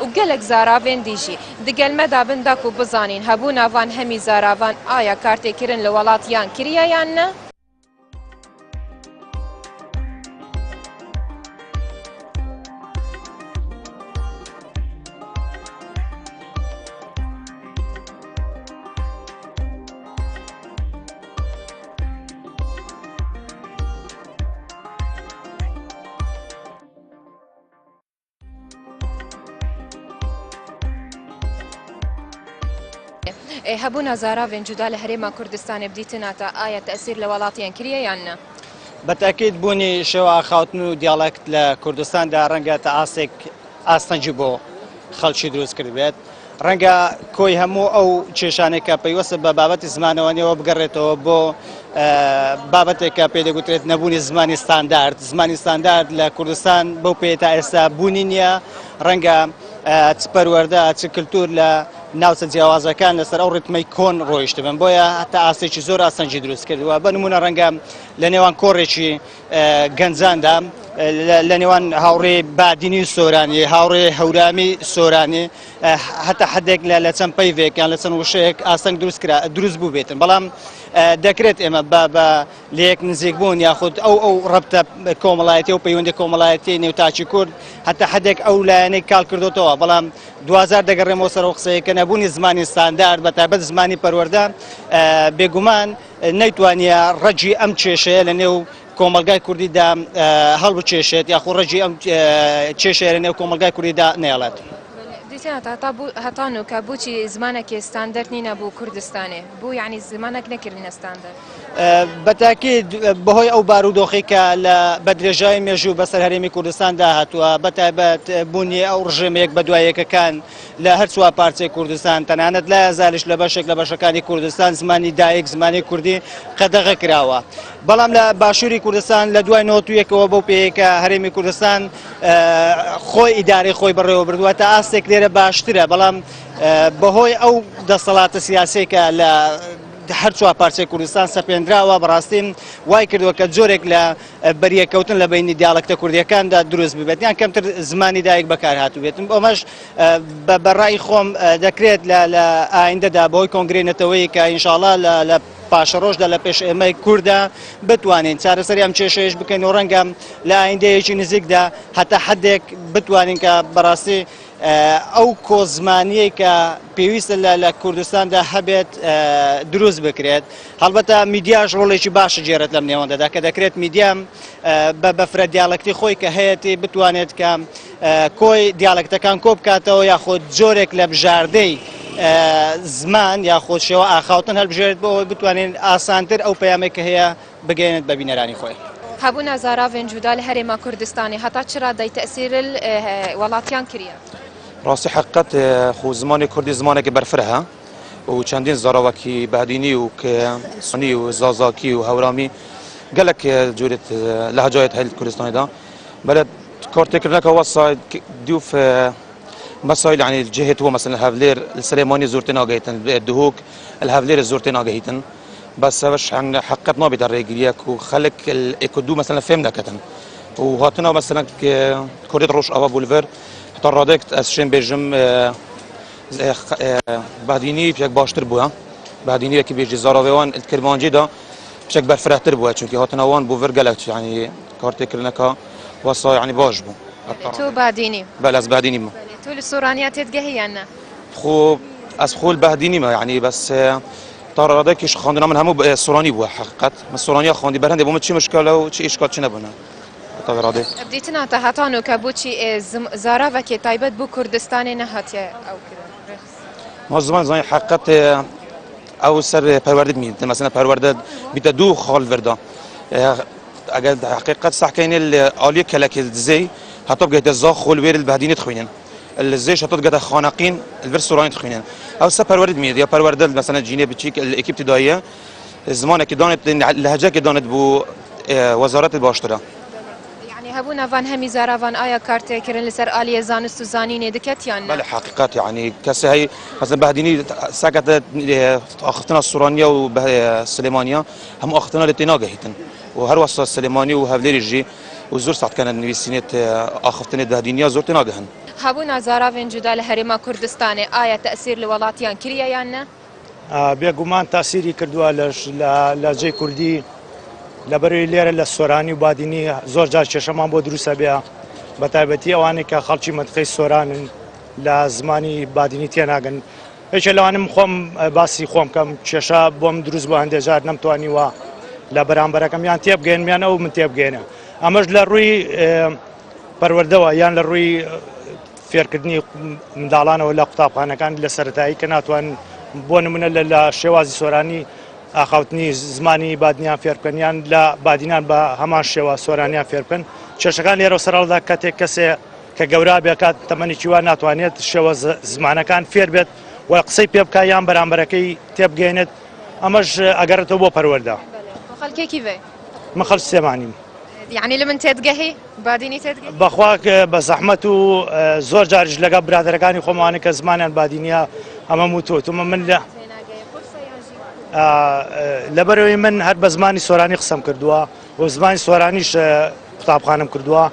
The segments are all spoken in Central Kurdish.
وقالك زاراوين ديجي دقل مدى بنداكو بزانين هبونا فان همي زاراوان آيا كارتي كرن لولاتيان كريا يانا؟ هبونا زاراوين جدا لهريما كردستان بديتنا تا آية تأثير لولاتيان كريا يانا؟ بالتأكيد بوني شوا خاوتنو ديالكت لكردستان دا رنگا تاسك استنجي بو خلشي دروز كربيت رنگا كوي همو او چشانك بيوس بابت زمانواني وبقريتو بو بابتك بيدا قلت نبوني زماني ستاندارد لكردستان بو بيتا استا بونينيا رنگا تپەروەردە چ کللتور لە ناوچە جیاوازەکان لەسەر ئەو ڕتمەی کۆن ڕۆیشتبن بۆیە هەتا ئاسێکی زۆر ئاسانجی دروست کردووە بە نمونە ڕەنگە لە نێوان کۆڕێکی گەنجاندا لە نێوان هاوڕێ بادینی سۆرانی هاوڕێ هەورامی سۆرانی هەتا حدێک لە چەند پەیڤێکیان لە چەند وشەیەک ئاسەنگ دروست بوو بێتن بەڵام دەکرێت ئێمە بە لەیەک نزیک بوون یاخود ئەو ڕەبتە کۆمەڵایەتی و پەیوەندی کۆمەڵایەتی نێوتاچی کورد هەتا حدێک ئەو لایەنەی کاڵ کردوتەوە بەڵام 2000 دەگەڕێمەوە سەر قسەیەکە نەبوونی زمانی ستاندارد بە تایبەت زمانی پەروەردە بێگومان نەیتوانیە ڕەجی ئەم کێشەیە لە نێو کۆمەلگای کوردیدا هەڵبچێشێت یاخود ڕەجی ئەم کێشەیە لە نێو کۆمەلگای کوردیدا نێڵێت. هەتانو کە بۆچی زمانێکی ستاندەرد نینە بۆ کوردستانێ بۆ یعنی زمانێک نەکردینە ستاندەرد بەتاکید بەهۆی ئەو بارودۆخی کە لە بەدرێژای مێژوو بەسەر هەرێمی کوردستاندا هاتووە بەتایبەت بوونی ئەو ڕژێمەیەک بە دوایەکەکان لە هەر چوار پارچەی کوردستان تەنانەت لای ئازاریش لە بەشێک لە بەشەکانی کوردستان زمانی دایک زمانی کوردی قەدەغە کراوە بەڵام لە باشووری کوردستان لە دوای نۆتویەکەوە بەو پێیەکە هەرێمی کوردستان خۆی ئیدارەی خۆی بەڕێوە بردووە تا ئاستێک لێرە باشترە بەڵام بەهۆی ئەو دەسەڵاتە سیاسێکە لە هەر چوار پارچەی کوردستان سەپێنراوە بەڕاستین وای کردووە کە جۆرێک لە بەریەکەوتن لە بینی دیالەکتە کوردیەکاندا دروست ببێت یان کەمتر زمانی دایک بەکار هاتوو بێتن ئەمەش بەڕای خۆم دەکرێت لە ئایندەدا بەهۆی کۆنگرێنێتەوەی کە ئینشاڵڵا لە پاشە ڕۆژدا لە پێش ئێمەی کووردا بتوانین چارەسەری ئەم کێشەیەش بکەین و ڕەنگە لە ئایندەیەکی نزیکدا هەتا حدێک بتوانین کە بەڕاستی ئەو کۆزمانیەی کە پێویستە لە کوردستاندا هەبێت دروست بکرێت هەڵبەتە میدیاش ڕۆڵێکی باشە جێرەت لەم نێوەندەدا کە دەکرێت میدیام بە بەفرە دیالەکتی خۆی کە هەیەی بتوانێت کە کۆی دیالەکتەکان کۆ بکاتەوە یاخۆ جۆرێک لە بژاردەی زمان یاخۆ شێوە ئاخاوتن هەڵبژێت بۆ بتوانین ئاسانتر ئەو پەیامێک کە هەیە بگەێنێت بە بینەرانی خۆی. هەبوونا زاراوێن جودا لە هەرێما کوردستانی هەتا چرا دەی تەسیر وڵاتیان کردە؟ ڕاستی حقیقت خو زمانی کوردی زمانێکی بەرفرە و چەندین زاراوەکی بەدینی و سنی و زازاکی و هەورامی gelek جورت لهجات هل كردستان دا بلد كارتكرناك وصل ديوف مسائل يعني الجهة هو مثلا الهافلير السليماني زورتنا جايتن الدهوك الهافلير زورتنا جايتن بس وش عن حقتنا بدرجيك وخلك الإكودو مثلا فهمنا كتن وهاتنا مثلا كوريت روش أبا بولفر ترادك أسشين بيجم بعديني بيك باشتر بوها بعديني كي بيجي زاراويان الكرمانجي دا بشك برفرهتر بوها چونكي هاتنا وان بوفر جلك يعني كارتكرناك وصا يعني باش بو تو بعديني بل از بعديني ما تو السورانيات تتجهينا خو از خول بعديني ما يعني بس ترى هذاك ايش خاندنا من همو السوراني بو حقيقه السورانيه خاندي برهندي بو شي مشكله و شي اشكال شي نبنا ترى هذا بديتنا تهاتانو كبوتشي زارا وكي تايبت بو كردستان نهاتيا او كده ما زمان زي حقيقه او سر پروردد مين مثلا پروردد بتدو خال وردا اگر حقيقه صح كاين الاليه كلك زي هتبقى الزا خول وير البهدين تخوينن الزي شطط قد خانقين الفرسوراني تخوينن او سر پروردد مين يا پروردد مثلا جيني بتشيك الاكيب ابتدائيه زمانه كي دانت لهجه كي دانت بو وزاره الباشتره هبونا فان همي زاراوان آيا كارتي كرن لسر آلية زانست وزانين دكت يعني بله حقيقات يعني كسي هي مثلا بهديني ساكت أختنا السورانية والسليمانية هم أختنا لتناجه هيتن وهر وصل السليماني وهفلير الجي وزور ساعت كان النبيسينات أختنا البهدينية زور تناجهن هەبوونا زاراوێن جودا لە هەرێما کوردستانê ئایا تەسیر لە وڵاتیان کریە یان نە؟ بێگومان تاسیری کردووە لە جێی کوردی لەبەروی لێرە لە سۆرانی و بادینی زۆر جار کێشەمان بۆ دروستە بێ بە تایبەتی ئەوانەی کە خەڵکی مەتقەی سۆرانن لە زمانی بادینی تێناگەن. هیچ لەوانم خۆم باسی خۆم کەم کێشە بۆم دروست بۆ هەندێک جار نەمتوانیوە لە بەرامبەرەکەمیان تێبگەێنمیان ئەو من تێبگەێنە. ئەمەش لە ڕووی پەروەردەوە یان لە ڕووی فێرکردنی منداڵانەوە لە قوتابخانەکان لە سەرەتایی کە ناتوان بۆ نمونە لە شێوازی سۆرانی ئاخاوتنی زمانی بادنیان فێرکردنیان لە بادینان بە هەمان شێوە سۆرانیان فێرکردن. کێشەکان لێرە سەرڵدا کاتێک کەسێ کە گەورا بێکات تەمەنێکی وا ناتوانێت شێوە زمانەکان فێر بێت و قسەی پێ بکە یان بەرامبەرەکەی تێبگەێنێت. ئەمەش ئەگەڕێتەوە بۆ پەروەردە. خەڵکێکی وێ من خەڵک سێمانیم. یعنی لە من تێدگەهی بادینی تێدگە بەخوا بە زەحمەت و زۆر جاریش لەگە برادەرەکانی خۆمانە کە زمانیان بادینیە ئەمە موتۆتمە من لەبەرەوەی من هەر بە زمانی سۆرانی قسەم کردووە و زمانی سۆرانیش قوتابخانەم کردووە.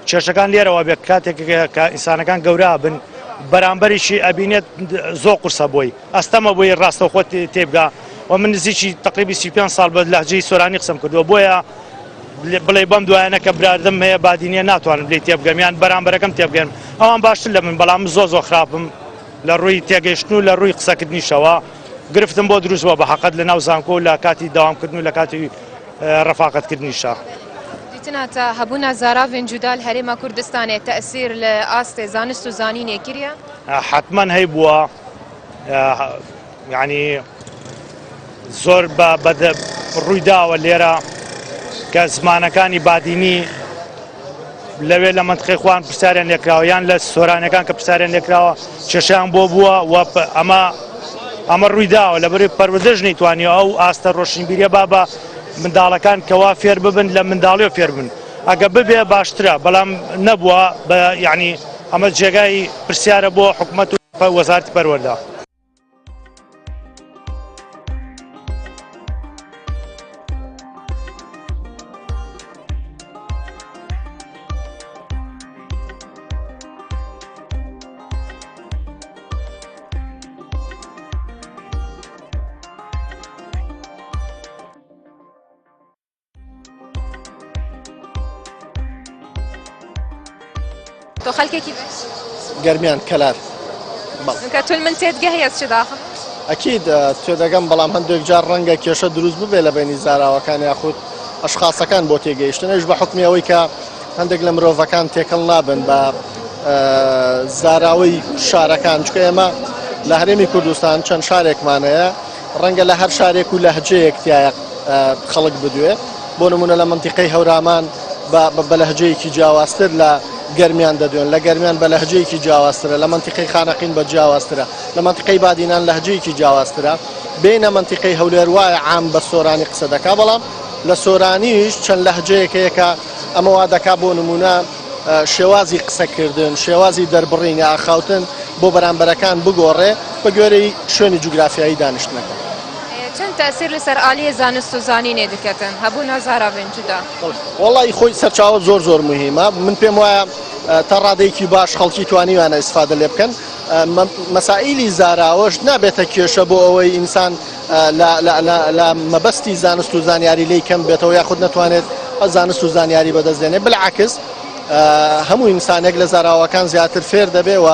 کێشەکان لێرەوە بێت کاتێک کە ئینسانەکان گەورە بن بەرامبەریشی ئەبینێت زۆر قورسە بۆی ئەستەمە بۆی ڕاستەوخۆ تێبگا و من نزیکی تقریبی 35 ساڵ بە لەهجەی سۆرانی قسەم کردووە بۆیە بڵێ بەم دوایانە کە برادم هەیە بادینیە ناتوانم لێ تێبگەمیان بەرامبەرەکەم تێبگەن ئەوان باشتر لە من بەڵام زۆر خراپم لە ڕووی تێگەیشتن و لە ڕووی قسەکردنیشەوە گرفتم بۆ دروستەوە بە حەقەت لە ناو زانکۆ و لە کاتی داوامکردن و لە کاتی ڕەفاقەتکردنیشە. دیتناتە هەبوونا زاراوێن جودا لە هەرێما کوردستانê تەسیر لە ئاستێ زانست و زانینێ کریە؟ حتمما هەی بووە یعنی زۆر ڕوویداوە لێرە کە زمانەکانی بادینی لەوێ لە منتقی خوان پرسیاریان لێکراوە یان لە سۆرانەکان کە پرسیاریان لێکراوە کێشەیان بۆ بووە و ئەمە ڕوویداوە لەبەری پەروەردەش نەیتوانیوە ئەو ئاستە ڕۆشنبیریە بابە منداڵەکان کەوا فێر ببن لە منداڵیەوە فێر بن ئەگە ببێ باشترە بەڵام نەبووە یعنی ئەمە جێگای پرسیارە بۆ حکوومەت و وەزارەتی پەروەردە. تۆ خەڵکێکی گەرمیان کەلار کە تول من تێدگەهەیە چ داخل؟ ئەکید توێ دەگەم بەڵام هەندێک جار ڕەنگە کێشە دروست ببێ لە بینی زاراوەکان یاخود ئەشخاصەکان بۆ تێگەیشتنەش بە حکمی ئەوەی کە هەندێک لە مرۆڤەکان تێکەڵ نابن بە زاراوەی شارەکان چکە ئێمە لە هەرێمی کوردستان چەند شارێکمانەیە ڕەنگە لە هەر شارێک و لەهجەیەک تایە خەڵک بدوێ بۆ نمونە لە منتیقەی هەورامان بە لەهجەیەکی جیاوازتر لە گەرمیان دەدوێن لە گەرمیان بە لەهجەیەکی جیاوازترە لە منتیقەی خانەقین بە جیاوازترە لە منتیقەی بادینان لەهجەیەکی جیاوازترە بینە منتیقەی هەولێر وایە عام بە سۆرانی قسە دەکا بەڵام لە سۆرانیش چەند لەهجەیەکەیە کە ئەمە وا دەکا بۆ نمونە شێوازی قسەکردن شێوازی دەربڕینی ئاخاوتن بۆ بەرامبەرەکان بگۆڕێ بە گوێرەی شوێنی جوگرافیایی دانیشتنەکە. چەند تەسیر لەسەر ئالیە زانست و زانینێ دەکەتن هەبوونا زاراوێن جودا؟ وەڵی خۆی سەرچاوە زۆر مهمە من پێم وایە تا ڕادێکی باش خەڵکی توانیوانە ئیسفادە لێ بکەن مەسائیلی زاراوەش نابێتە کێشە بۆ ئەوەی ئینسان لە مەبەستی زانست و زانیاری لی کەم بێتەوە یاخود نەتوانێت زانست و زانیاری بەدەستێنێ بالعکس هەموو ئینسانێک لە زاراوەکان زیاتر فێر دەبێ و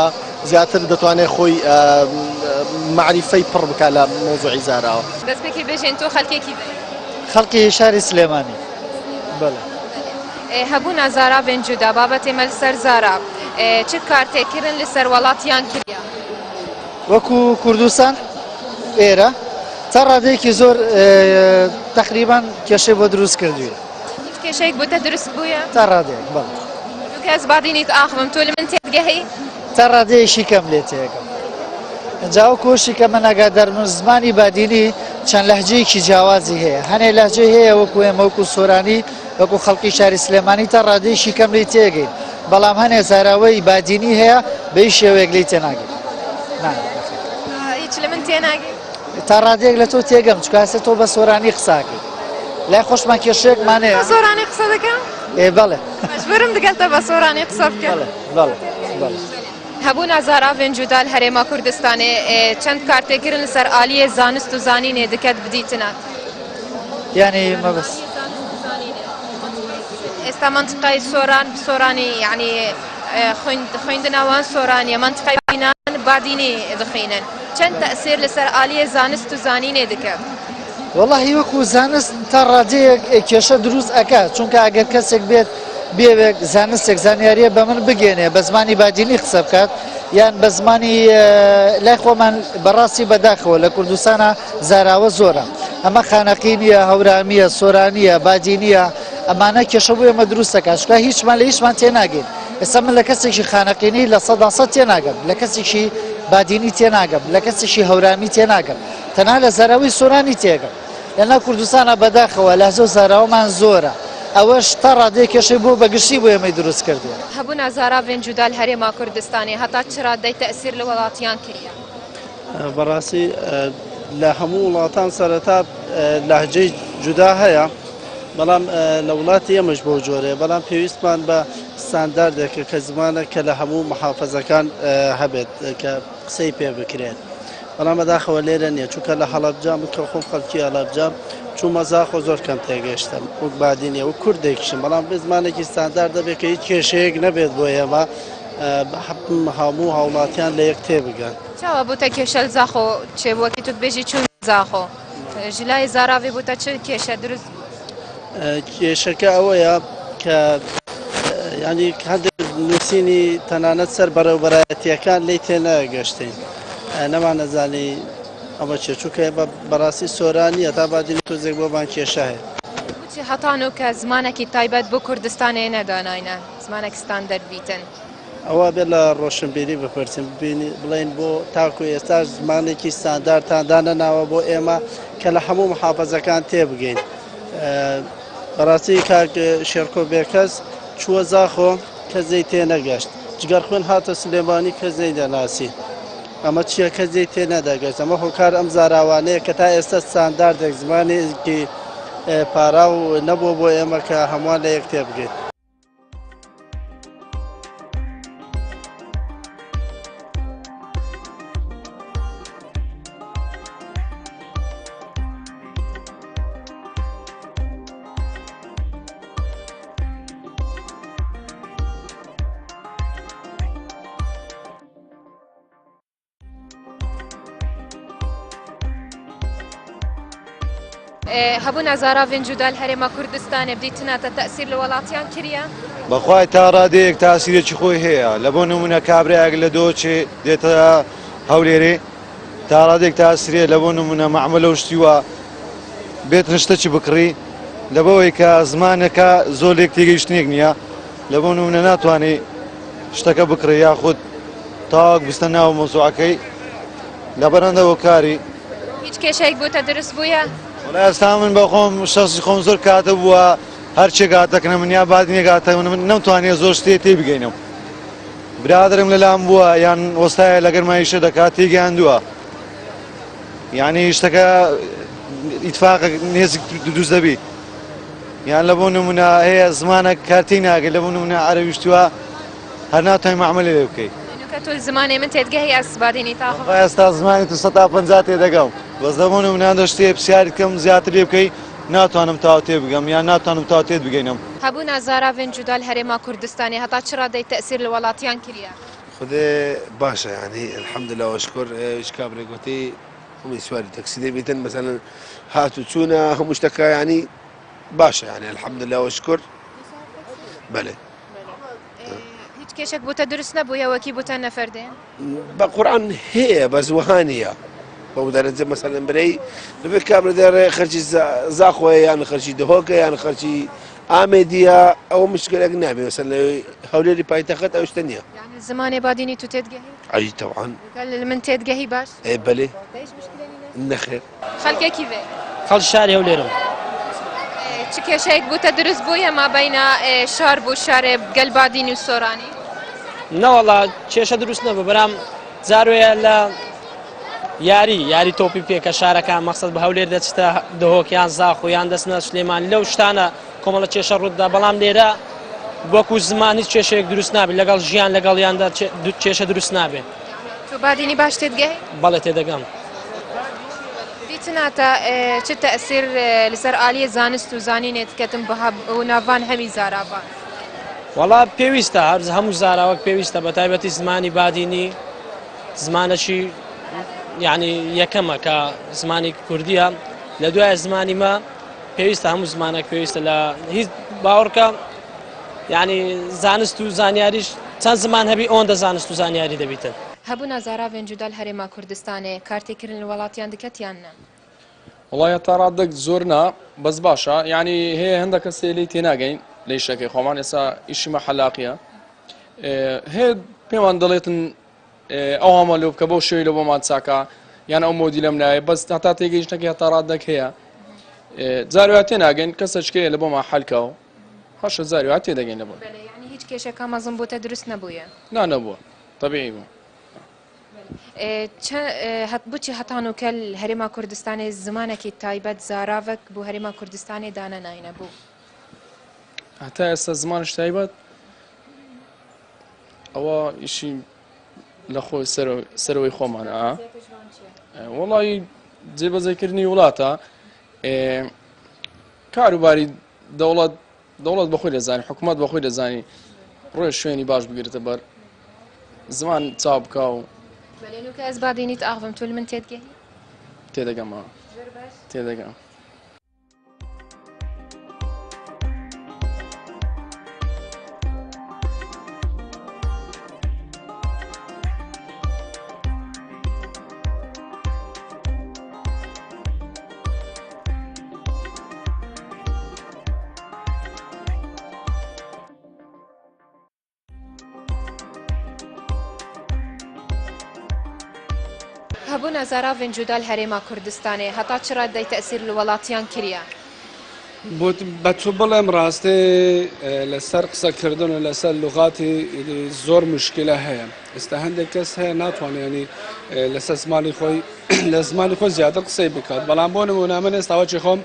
زیاتر دەتوانێت خۆی معریفەی پڕ بکە لە مۆزوعی زاراوە. دەستپێکی بێژێن تۆ خەڵکێکی خەڵکی شاری سلێمانی هەبوونا زاراوێن جودا بابەتێ مە لەسەر زارا چ کارتێکردن لەسەر وڵاتیان کردیا؟ وەکو کوردستان ئێرە تا ڕادەیەکی زۆر تقریبان کێشەی بۆ دروست کردووە. هیچ کێشەیەک بۆتە دروست بووە؟ تا ڕادەیەک بەڵێ. کەس بادینیت ئاخمم تۆ لە من تێدگەهەی؟ تا ڕادەیەشی کەم لێ تێگەم. جاو کۆشی کە من ئەگادارم زمانی بادینی چەند لەهجەیەکی جیاوازی هەیە هەنێ لەهجەی هەیە وەکو ئێمە وەکو سۆرانی وەکو خەڵکی شاری سلێمانی تا ڕادەیەشی کەم لێ تێگەین بەڵام هەنێ زاراوەی بادینی هەیە بە هیچ شێوەیەک لێ تێناگەین. هیچ لە من تێناگەین؟ تا ڕادەیەک لە تۆ تێگەم چکاسە تۆ بە سۆرانی قساکەی لای خۆشمان کێشەیەکمانەیە. بە سۆرانی قسە دەکەم؟ بەڵێ مەجبورم دەگەڵتە بە سۆرانی قسە بکەم. بەڵێ. هەبوو نازاراوێن جودا لە هەرێما کوردستانê چەند کارتێکردن لەسەر ئالیە زانست و زانینێ دکات بدیتنە یعنی مەبەست ئێستا منطقەی سۆران سۆرانی یعنی خوێندنەوەن سۆرانیە منطقەی بینان بادینی دخینن چەند تەسیر لەسەر ئالیە زانست و زانینێ دکات والله وەکو زانست تا ڕادەیەک کێشە دروست ئەکات چونکە ئەگەر کەسێک بێت بێوێک زانستێک زانیاریە بە من بگەێنێ بە زمانی بادینی قسە بکات یان بە زمانی لای خۆمان بەڕاستی بەداخەوە لە کوردستانە زاراوە زۆرە ئەمە خانەقی نیە هەورامیە سۆرانیە بادینیە ئەمانە کێشە بوو ئێمە دروستەکە چکە هیچمان لە هیچمان تێناگەین ئێستا من لە کەسێکی خانەقینی لە 100% تێناگەم لە کەسێکی بادینی تێناگەم لە کەسێکی هەورامی تێناگەم تەنها لە زاراوی سۆرانی تێگەم لەنا کوردستانە بەداخەوە لەهجە و زاراوەمان زۆرە ئەوەش تا ڕادەیە کێشەی بۆ بەگشتی بۆ ئێمەی دروست کردووە هەبوو نازاراوێن جودا لە هەرێما کوردستانê هەتا چ ڕادەی تەسیر لە وڵاتیان کردە بەڕاستی لە هەموو وڵاتان سەرەتا لەهجەی جودا هەیە بەڵام لە وڵاتی ئێمەش بۆ جۆرێ بەڵام پێویستمان بە ستانداردێکە کە زمانە کە لە هەموو محافەزەکان هەبێت کە قسەی پێ بکرێت بەڵام بەداخەوە لێرە نییە چونکە لە هەڵەبجام کە خۆم خەڵکی هەڵەبجام چوومە زاخۆ زۆر کەم تێگەشتم وەک بادینیە و کوردێکیشم بەڵام بە زمانێکی ستاندارد دەبێت کە هیچ کێشەیەک نەبێت بۆ ئێمە هەموو هاوڵاتیان لە یەک تێبگەن چاوە بووتە کێشە زاخۆ چێبووەکی توت بێژی چون زاخۆ ژلای زاراوی بووتە چ کێشە دروست کێشەکە ئەوەیە کە ینی هەندێک نووسینی تەنانەت سەر بەرەوبەرایەتیەکان لی تێنەگەشتین نەمانەزانی ئەمە چێ چووکە بەڕاستی سۆرانیە تا بادینی تۆزێک بۆمان کێشە هەیە بچی هەتان و کە زمانێکی تایبەت بۆ کوردستانê نەداناینە زمانێک ستاندەرد بیتن ئەوە بێت لە ڕۆشنبیری بپرسیم بڵێن بۆ تاکو ئێستا زمانێکی ستانداردتاندانە ناوە بۆ ئێمە کە لە هەموو محافەزەکان تێبگەین بەڕاستی کاک شێرکۆ بێکەس چووە زاخۆ کەزەی تێنەگەشت جگەر خوێن هاتە سلێمانی کەزەی دەناسی ئەمە چییە کەزەی تێنەدەگەشت ئەمە هۆکار ئەم زاراوانەیە کە تا ئێستا ستانداردێک زمانێکی پارا و نەبووە بۆ ئێمە کە هەمووان لە یەک تێبگەین هەبوو نازاراوێن جودا لە هەرێما کوردستانê بدیتناتە تەسیر لە وڵاتیان کردە بەخوای تا ڕادەیەک تاسیرێکی خۆی هەیە لە بۆ نمونە کابراایەک لە دۆچێ دێتە هەولێرێ تا ڕادێک تاسیرێ لە بۆ نمونە مەعمەلە و شتیوە بێت شتەکی بکڕی لە بەوەی کە زمانەکە زۆر لێک تێگەیشتنێک نییە لە بۆ نمونە ناتوانێت شتەکە بکڕی یاخود تاوەک بستە ناو مۆزوعەکەی لە بەرەندەوە کاری هیچ کێشەیەک بۆتە دروست بووە وڵای ئێستا من بە خۆم شەخسی خۆم زۆر کاتە بووە هەرچێک هاتەکەنە من یا بادینێک هاتە من نەمتوانێت زۆر شتێ تێبگەینەوە برادرم لەلام بووە یان وەستایە لەگەر مایشە دەکات تێگەیاندووە یعنی شتەکە ئیتفاقێک نێزێک دروست دەبێت یان لە بۆ نمونە هەیە زمانە کارتی ناگەێت لە بۆ نمونە عەرەبی شتووە هەر ناتوانێت مەعمەلێ لێ بکەیت تۆ زمانێ من تێدگەهی ئەسبادینی تاخۆ ئێستا زمانی تو 150 تێدەگەم بەس دەبوون و منان دەشتێ پرسیاری کەم زیاتر لێ بکەی ناتوانم تاو تێ بگەم یان ناتوانم تاو تێت بگەینم هەبوو نازاراوێن جودا لە هەرێما کوردستانê هەتا چ ڕادەی تەسیر لە وڵاتیان کردە خدای باشە یعنی الحەمدلله وشکر هیچ کابرێک گوتی هەمووی سواری تەکسی دەبێتن مەسەلەن هاتو چوونە هەموو شتەکە یعنی باشە یعنی الحەمدلله وشکر بەڵێ هیچ کێشێک بووتە دروست نەبوویەوەکی بووتە نەفەردێن بە قورآن هەیە بەس وهانیە بەو دەرەجە مەسەلەن برەی لەبێت کابرا دەڕێ خەرجی زاخۆیە یان خەرجی دهۆکە یان خەرجی ئامێدیە ئەوە مشکلێک نابێت مەسەلەن هەولێری پایتەخت ئەو شتە نییە زمانێ بادینی تو تێدگەهی ئەی تەوعان من تێدگەهی باش بەلێ نەخێر خەڵکێکی بێ خەڵکی شاری هەولێرەوە چ کێشەیەک بووتە دروست بوویە مابەینە شار بوو شارێ گەل بادینی و سۆرانی نەوەڵا کێشە دروست نەبوو بەرام جاروەیە لە یاری تۆپی پێکە شارەکان مەقسەد بە هەولێر دەچتە دهۆکیان زاخۆیان دەستنە سلێمانی لەو شتانە کۆمەڵە کێشە ڕوودا بەڵام لێرە وەکو زمانی کێشەیەک دروست نابێت لەگەڵ ژیان لەگەڵیاندا کێشە دروست نابێت. تو بادینی باش تێدگەی؟ بەڵێ تێدەگەم. دیتناتە چ تەئسیر لەسەر ئالیە زانست و زانینێت کەتم بە ناوان هەمی زاراوان. وەڵا پێویستە هەموو زاراوەک پێویستە بە تایبەتی زمانی بادینی زمانەکی یعنی یەکەمە کە زمانی کوردیە لە دوای زمانی مە پێویستە هەموو زمانێک پێویستە لە هیچ باوەڕکە یعنی زانست و زانیاریش چەند زمان هەبی ئەوەندە زانست و زانیاری دەبیتن. هەبوو نازاراوێن جودا لە هەرێما کوردستانێ کارتێکردن وڵاتیان دکەتیان نە. وڵای تا ڕادێک زۆر نا بەس باشە یعنی هەیە هەندێک کەسێ لی تێناگەین لە ئیشەکەی خۆمان ئێستا ئیشی مەحەلاقیە هەیە پێمان دەڵێتن ئەو هەمە لێ بکە بۆ شوێی لە بۆمان چاکە یان ئەو مۆدی لەم نایە بەس هەتا تێگەیشتەکەی هەتا ڕادێک هەیە جاروات تێناگەین کەسەچکەیە لە بۆمان حەلکەوە خۆشە جاروات تێدەگەین لە بۆ یعنی هیچ کێشەکە مەزم بۆتە دروست نەبووە نەبووە طبیعی بوو. بچی هەتان و کەل هەرێما کوردستانی زمانێکی تایبەت زاراوەک بۆ هەرێما کوردستانی دانە ناینە بوو. هەتا ئێستا زمانش تایبەت ئەوە ئیشی لە خۆی سەرەوەی خۆمانە وڵی جێبەجێکردنی وڵاتە کاروباری دەوڵەت بەخۆی دەزانانی حکوومەت بەخۆی دەزانی ڕۆی شوێنی باش بگرێتە بەر زمان چاو بکە و کە ئەس بادینیت ئاغم تول من تێدگەی تێدەگەمەوە تێدەگەم. هەبوو نەزاراوێن جودا لە هەرێما کوردستانێ هەتا چرا دەی تەئسیر لە وڵاتیان کردە. بە تو بڵێم ڕاستێ لەسەر قسەکردن و لەسەر لوغاتی زۆر مشکلە هەیە ئێستا هەندێک کەس هەیە ناتوانێنی لەسەر زمانی خۆی لە زمانی خۆی زیاتر قسەی بکات بەڵام بۆ نمونە من ئێستاوەکی خۆم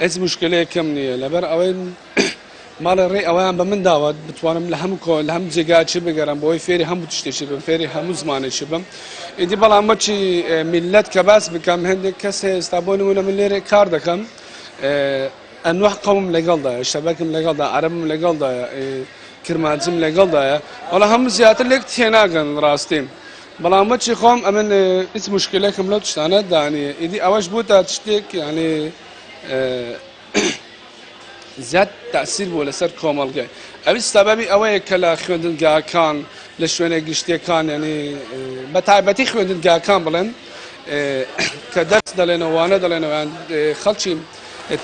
هیچ مشکلەیەکم نییە لەبەر ئەوەی ماڵی ڕێ ئەویان بە من داوات بتوانم لە هەموو جێگا چی بگەڕم بۆی فێری هەموو تشتێکی بم فێری هەموو زمانێکی بم ئیدی بەڵام مەچی میلەت کە باس بکەم هەندێک کەس هەیە ئێستا بۆ نمونە من لێرە کار دەکەم ئەنواع قەوم لەگەڵدایە شەبەکم لەگەڵدا عەرەبم لەگەڵدایە کرمانجیم لەگەڵدایە وەڵا هەموو زیاتر لێک تێناگەن ڕاستیم بەڵام مەچی خۆم ئەمن هیچ مشکلێکم لەو تشتانە دانیە ئیدی ئەوەش بوو تا تشتێک یعنی زیاد تأثیر بوو لەسەر کۆمەڵگەی ئەوی سەبەبی ئەوەیە کە لە خوێندنگاکان لە شوێنە گشتیەکان ینی بە تایبەتی خوێندنگاکان بڵێن کە دەرس دەڵێنەوەوانە دەڵێنەوەیان خەڵکی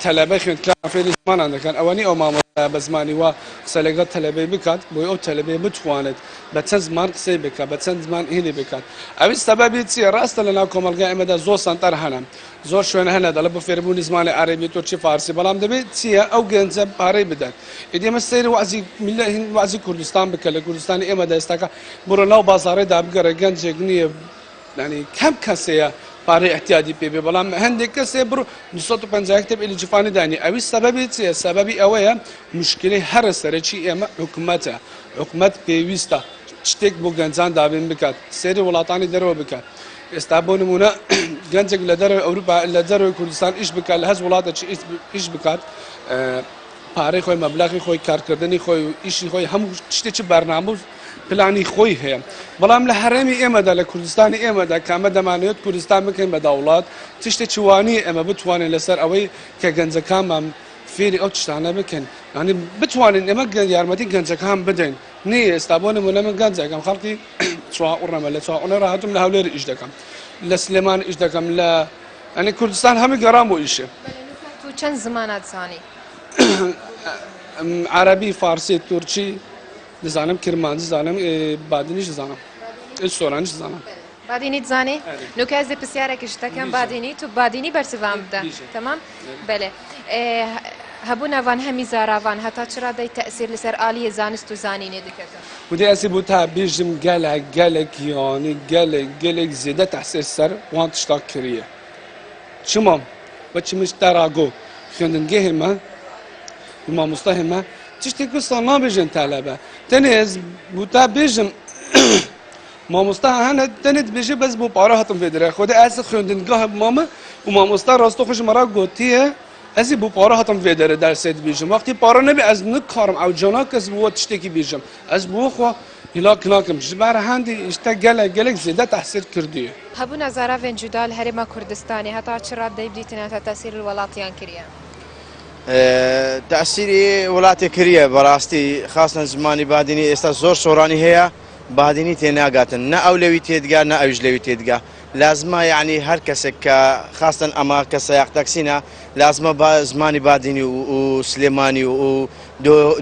تەلەبەی خوێندکار فێری زمانان دەکەن ئەوەنی ئەو مامۆستا بە زمانی وا قسە لەگەڵ تەلەبەی بکات بۆی ئەو تەلەبەی بتوانێت بە چەند زمان قسەی بکات بە چەند زمان هێنی بکات ئەوی سەبەبی چییە ڕاستە لەناو کۆمەلگای ئێمەدا زۆر سەنتەر هەنە زۆر شوێنە هەنە دەڵێ بۆ فێربوونی زمانی عەرەبی تورکی فارسی بەڵام دەبێت چییە ئەو گەنجە پارەی بدەن ئیدی ئێمە سەیری وازی کوردستان بکە لە کوردستانی ئێمەدا ئێستاکە بڕۆ ناو بازاڕێدا بگەڕە گەنجێک نییە ینی کەم کەسەیە پارەی احتیاجی پێ بێ بەڵام هەندێک کەسێ بڕۆ 250 کتێب ئیلیجیفانی دانی ئەوی سەبەبی چییە سەبەبی ئەوەیە مشکلەی هەرە سەرەکی ئێمە حکوومەتە حکوومەت پێویستە شتێک بۆ گەنجان دابین بکات سێری وڵاتانی دەرەوە بکات ئێستا بۆ نمونە گەنجێک لە دەرەوەی ئەوروپا لە دەرەوەی کوردستان ئیش بکات لە هەز وڵاتێکی ئیش بکات پارەی خۆی مەبلەغی خۆی کارکردنی خۆی و ئیشی خۆی هەموو شتێکی بەرنامە پلانی خۆی هەیە بەڵام لە هەرێمی ئێمەدا لە کوردستانی ئێمەدا کامە دەمانوێت کوردستان بکەین بە داوڵات تشتێکی وانی ئێمە بتوانین لەسەر ئەوەی کە گەنجەکانمان فێری ئەو تشتانە بکەن ینی بتوانین ئێمە یارمەتی گەنجەکان بدەین نییە ئێستا بۆ نمونە من گەنجەکەم خەڵکی چواقڕەمە لە چواقڕە ڕاهاتم لە هەولێر ئیش دەکەم لە سلێمان ئیش دەکەم لە ئەنی کوردستان هەمی گەڕام بۆ ئیشێ تو چەند زمانات زانی عەرەبی فارسی تورکی دەزانم کرمانجی زانم بادینیش دەزانم سۆرانیش دەزانم بادینیت زانی نوکە ez پرسیارێکیش دەکەم بادینی تو بادینی بەرسیوان بدە تەمام بەلێ هەبوو ناوان هەمی زاراوان هەتا چرا دەی تەئسیر لەسەر ئالیە زانست و زانینێ دەکەتەوە بودی ئەسی بوو تا بێژم گەلێک گەلێک یانی gelek zêde tehsîr ser wan tişta kiriye çima ve çimiş derago خوێندنگەهێ me مامۆستاهێ me تشتێک ساڵ نابێژن تالەبە تەنێز بوتا بێژم مامۆستا هەنە تەنێت بێژێ بەس بۆ پارە هاتم فێدرە خۆدە ئەسە خوێندنگاه مامە و مامۆستا ڕاستە خۆش مەرا گوتیە ئەزی بۆ پارە هاتم فێدرە دەرسێت بێژم وەختی پارە نەبێ ئەز نکارم ئەو جانا کەس بووە تشتێکی بێژم ئەس بۆ خۆ هیلاک ناکەم ji ber hendê îşte gelek zêde tehsîr kirdiye. Hebûna zaravên cuda li Herêma Kurdistanê heta çi radeyê bidîtine heta tesîr li welatiyan kiriye? تأثیری وڵاتی کریە بەڕاستی خاستن زمانی بادینی ئێستا زۆر سۆرانی هەیە بادینی تێناگاتن نە ئەو لەوی تێدگا نە ئەوش لەوی تێدگا لازمە یعنی هەر کەسێک کە خاستن ئەمە کە سەیاق تەکسینە لازمە زمانی بادینی و سلێمانی و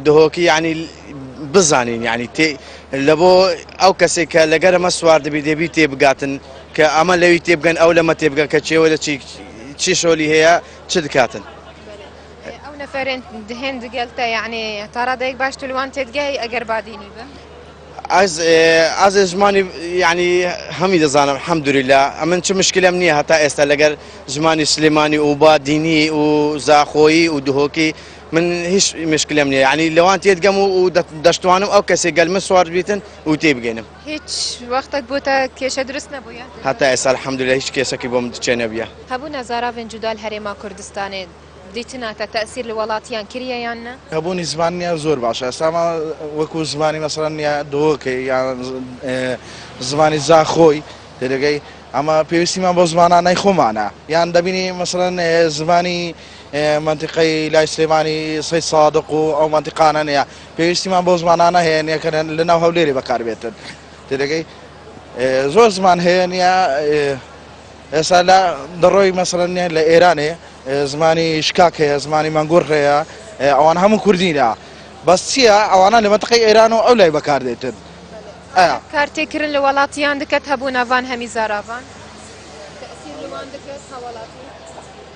دهۆکی یعنی بزانین یعنی لە بۆ ئەو کەسێک کە لەگەرەمە سوار دەبی دەبی تێبگاتن کە ئەمە لەوی تێبگەن ئەو لەمە تێبگەن کە چێوە لە چی شۆلی هەیە چ دکاتن. نفرين دهين دقلته يعني ترى دايك باش تلوان تدقي اگر باديني به از زمانی يعني همي دزانم الحمد لله من شو مشكله مني حتى استلقر زماني سليماني وباديني وزاخوي ودهوكي من هيش مشكله مني يعني لو انت يتقموا ودشتوانم او كسي قال من صور بيتن وتيبقينم هيك وقتك بوتا كيش درسنا بويا حتى اسال الحمد لله هيش كيسكي بوم تشينا بيا هبونا زارافين جدال هريما كردستاني دیتنا تا تأثیر لولاتیان کریه یا نه؟ هەبوونی زمانیە زۆر باشە ئێستاما وەکو زمانی مەسەڵەن دۆکە یان زمانی زاخۆی تێدەگەی ئەمە پێویستیمان بۆ زمانانەی خۆمانە یان دەبینی مەسەڵەن زمانی منتیقەی لای سلێمانی سەید سادق و ئەو منتیقانە نیە پێویستیمان بۆ زمانانە هەیە نیەکە لەناو هەولێرێ بەکاربێتن تێدەگەی زۆر زمان هەیە نیە ئێستا لە دەڕۆی مەسەڵەن لە ئێرانێ زمانی شکاک هەیە زمانی مانگۆڕ هەیە ئەوان هەموو کوردینە بەس چییە ئەوانە لە مەتەقەی ئێران و ئەو لای بەکاردێتن کارتێکردن لە وڵاتیان دەکەت هەبوو ناوان هەمی زاراوان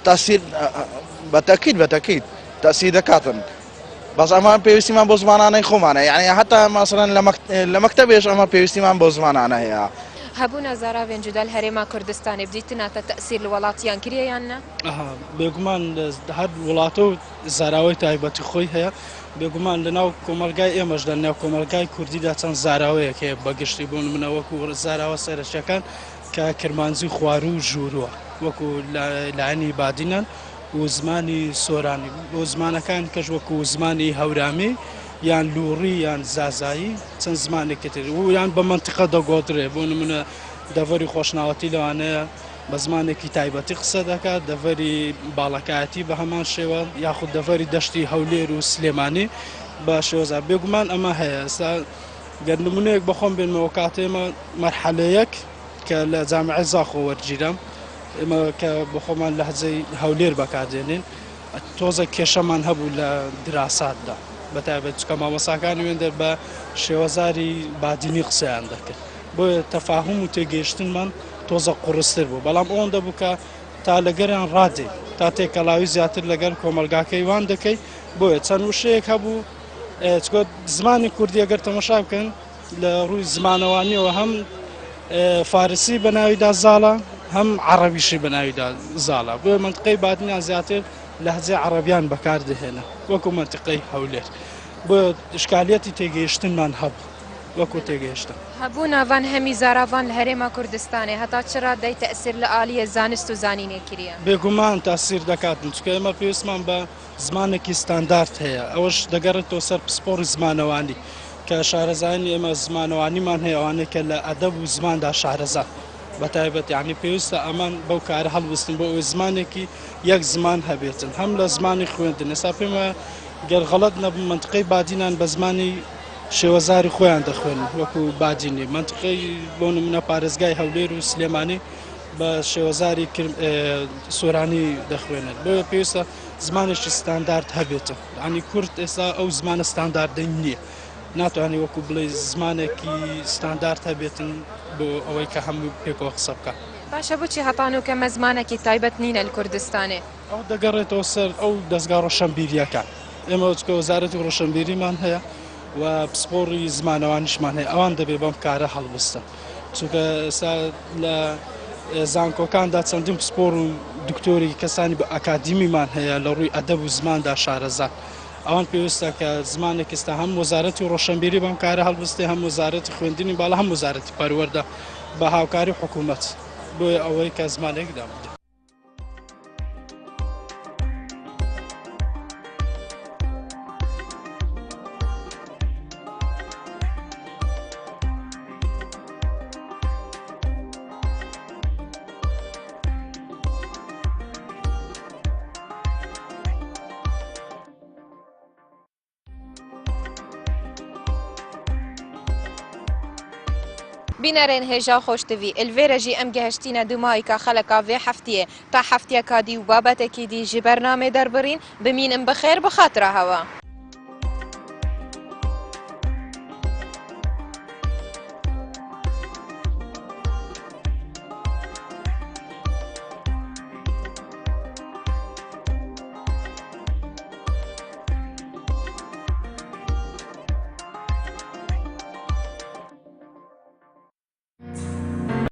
تاثیر بەتەکید تاثیر دەکاتن بەس ئەمان پێویستیمان بۆ زمانانەی خۆمانە یعنی حتا مەسەڵەن لە مەکتەبێش ئەمە پێویستیمان بۆ زمانانە هەیە هەبوونا زاراوێن جودال هەرێما کوردستانی بدیتنا تا تأثیر لە وڵاتیان کریە یان نه؟ بێگومان هەر وڵاتە و زاراوەی تایبەتی خۆی هەیە بێگومان لەناو کۆمەلگای ئێمەش لە ناو کۆمەلگای کوردیدا چەند زاراوەیەک هەیە بەگشتی بۆ نمونە وەکو زاراوە سەرەکیەکان کە کرمانزی خوار و ژوورووە وەکو لایەنی بادینان و زمانی سۆرانی بۆ زمانەکان کەش وەکو زمانی هەورامی یان لوڕی یان زازایی چەند زمانێکی تر و یان بە منتیقە دەگۆدرێ بۆ نمونە دەڤەری خۆشناوەتی لەوانەیە بە زمانێکی تایبەتی قسە دەکات دەڤەری باڵەکایەتی بە هەمان شێوە یاخود دەڤەری دەشتی هەولێر و سلێمانی بە شێوەزا بێگومان ئەمە هەیە ئێستا گەر نمونەیەک بەخۆم بێنمەوە کاتێمە مەرحەلەیەک کە لە جامعە زاخۆ وەرگیرم ئێمە کە بەخۆمان لە هەجەی هەولێر بەکاردێنین تۆزە کێشەمان هەبوو لە دراساتدا بەتایبەت چکە مامۆساکانی وێندە بە شێوەزاری بادینی قسەیان دەکرد بۆیە تەفاهم و تێگەیشتنمان تۆزە قوڕستر بوو بەڵام ئەوەندە بوو کە تا لەگەریان ڕادێ تا تێکەڵاوی زیاتر لەگەر کۆمەلگاکەی وان دەکەی بۆیە چەند وشەیەک هەبوو چکۆ زمانی کوردی ئەگەر تەماشا بکەن لە ڕووی زمانەوانیەوە هەم فارسی بە ناویدا زاڵە هەم عەرەبیشی بە ناویدا زاڵە بۆیە منتیقەی بادینیان زیاتر لەهجەی عەرەبیان بەکاردەهێنە وەکو منتیقەی هەولێر بۆ شکالیەتی تێگەیشتنمان هەبوو وەکو تێگەیشتن هەبوو ناوان هەمی زاراوان لە هەرێما کوردستانی هەتا چ ڕادەی تەئسیر لە ئالیە زانست و زانینێ کریە بێگومان تاسیر دەکاتن چکە ئێمە پێویستمان بە زمانێکی ستاندارد هەیە ئەوەش دەگەڕێتەوە سەر پسپۆڕی زمانەوانی کە شارەزانی ئێمە زمانەوانیمان هەیە ئەوانەیە کە لە ئەدەب و زماندا شارەزا بەتایبەت یعنی پێویستە ئەمان بەو کارە هەڵوستن بۆ ئەوەی زمانێکی یەک زمان هەبێتن هەم لە زمانی خوێندن ئێستا پێمە گەر غەڵەت نەبوو منتیقەی بادینان بە زمانی شێوەزاری خۆیان دەخوێن وەکو بادینی منتیقەی بۆ نمونە پارێزگای هەولێر و سلێمانی بە شێوەزاری سۆرانی دەخوێنن بۆیە پێویستە زمانێکی ستاندارد هەبێتە ینی کورد ئێستا ئەو زمانە ستانداردەی نییە ناتوانانی وەکو بڵێ زمانێکی ستاندارد هەبێتن بۆ ئەوەی کە هەموو پێکەوە قسە بکە باشە بۆچی هەتان و کەمە زمانێکی تایبەت نینە لە کوردستانێ ئەو دەگەڕێتەوە سەر ئەو دەستگا ڕۆشنبیریەکان ئێمە وچکە وەزارەتی ڕۆشنبیریمان هەیە و پسپۆڕی زمانەوانیشمان هەیە ئەوان دەبێ بەم کارە هەڵبستن چونکە ئێستا لە زانکۆکاندا چەندین پسپۆڕ و دکتۆری کەسانی بە ئەکادیمیمان هەیە لە ڕووی ئەدەب و زماندا شارەزان ئەوان پێویستە کە زمانێک ئێستا هەم وەزارەتی ڕۆشنبیری بەم کارە هەڵبستێ هەم وەزارەتی خوێندنی باڵا هەم وەزارەتی پەروەردە بە هاوکاری حکوومەت بۆیە ئەوەی کە زمانێک دابێت. بینەرێن هێژا خۆشتوی ئلڤێرەژی ئەم گەهشتینە دومایکە خەلەکا vê heftiyê تا heftiyeka dî û babetekî dî ji bernamê derbirîn bimînin bi xêr bi xatira hewa.